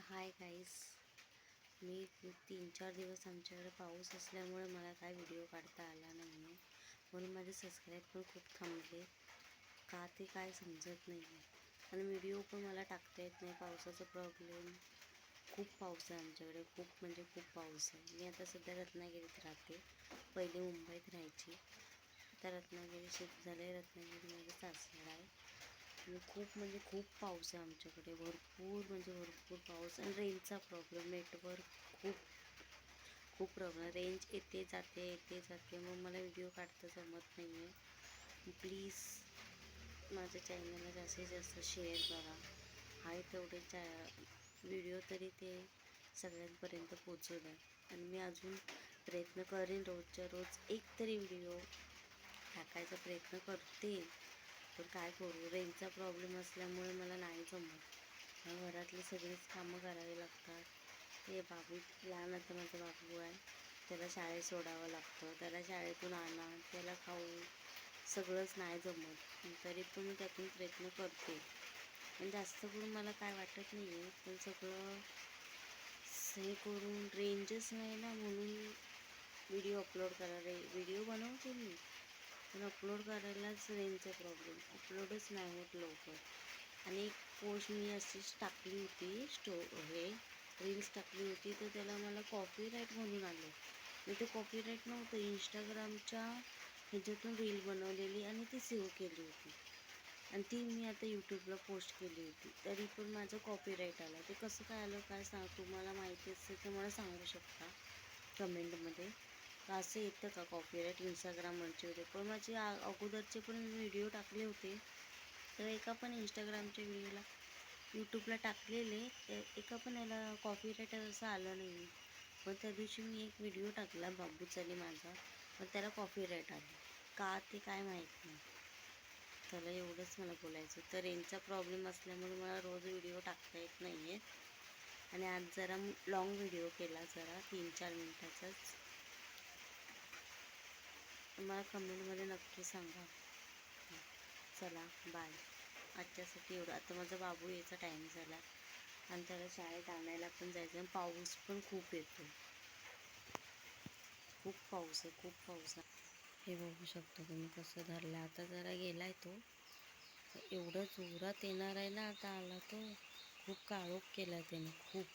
Hi guys, मी 3-4 दिवस आमच्याकडे पाऊस असल्यामुळे मला काय व्हिडिओ काढता आला नाही आहे. म्हणून माझे सबस्क्राईब पण खूप थांबले का ते काय समजत नाही आहे. आणि व्हिडिओ पण मला टाकता येत नाही, पावसाचा प्रॉब्लेम. खूप पाऊस आहे आमच्याकडे, खूप म्हणजे खूप पाऊस आहे. मी आता सध्या रत्नागिरीत राहते, पहिले मुंबईत राहायची. आता रत्नागिरी शिफ्ट झाले. रत्नागिरी माझं सासर आहे. आणि खूप म्हणजे खूप पाऊस आहे आमच्याकडे, भरपूर म्हणजे भरपूर पाऊस. आणि रेंजचा प्रॉब्लेम, नेटवर्क खूप खूप प्रॉब्लेम. रेंज येते जाते, मग मला व्हिडिओ काढता जमत नाही आहे. प्लीज माझ्या चॅनलला जास्तीत जास्त शेअर करा. आहे तेवढे व्हिडिओ तरी ते सगळ्यांपर्यंत पोचू द्या. आणि मी अजून प्रयत्न करेन, रोजच्या रोज एक तरी व्हिडिओ टाकायचा प्रयत्न करते. पण काय करू, रेंजचा प्रॉब्लेम असल्यामुळे मला नाही जमत. घरातले सगळीच कामं करावी लागतात. हे बाबू लहान, आता माझा बाबू आहे, त्याला शाळेत सोडावं लागतं, त्याला शाळेतून आणा, त्याला खाऊ, सगळंच नाही जमत. तरी पण मी त्यातून प्रयत्न करते. पण जास्त करून मला काय वाटत नाही आहे, पण सगळं हे करून रेंजच नाही ना, म्हणून व्हिडिओ अपलोड व्हिडिओ बनवते मी, पण अपलोड करायलाच रेंजचा प्रॉब्लेम, अपलोडच नाही होत लवकर. आणि एक पोस्ट मी अशीच टाकली होती, रील्स टाकली होती, तर त्याला मला कॉपीराईट म्हणून आलं. मी ते कॉपीराईट नव्हतं, इंस्टाग्रामच्या ह्याच्यातून रील बनवलेली आणि ती सेव्ह केली होती. आणि ती मी आता यूट्यूबला पोस्ट केली होती, तरी पण माझं कॉपीराईट आलं. ते कसं काय आलं काय तुम्हाला माहिती असेल तर मला सांगू शकता कमेंटमध्ये. असं येतं का कॉपीराईट इंस्टाग्रामवरचे होते. पण माझे अगोदरचे पण व्हिडिओ टाकले होते, तर एका पण इंस्टाग्रामच्या व्हिडिओला यूट्यूबला टाकलेले, एका पण याला कॉपीराईट असं आलं नाही. पण त्या दिवशी मी एक व्हिडिओ टाकला बाबूचाली माझा, पण त्याला कॉपीराईट आली का ते काय माहीत नाही. त्याला एवढंच मला बोलायचं. तर रेंजचा प्रॉब्लेम असल्यामुळे मला रोज व्हिडिओ टाकता येत नाही आहे. आणि आज जरा लॉंग व्हिडिओ केला, जरा 3-4 मिनटाचाच. मला कमेंटमध्ये नक्की सांगा. चला बाय. आजच्यासाठी एवढं. आता माझा बाबू यायचा टाईम झाला आणि त्याला शाळेत आणायला पण जायचं. पाऊस पण खूप येतो, खूप पाऊस आहे, खूप पाऊस आहे. हे बघू शकता तुम्ही कसं धरलं. आता जरा गेलाय तो, एवढं जोरात येणार आहे ना. आता आला तो, खूप काळोख केला त्याने खूप.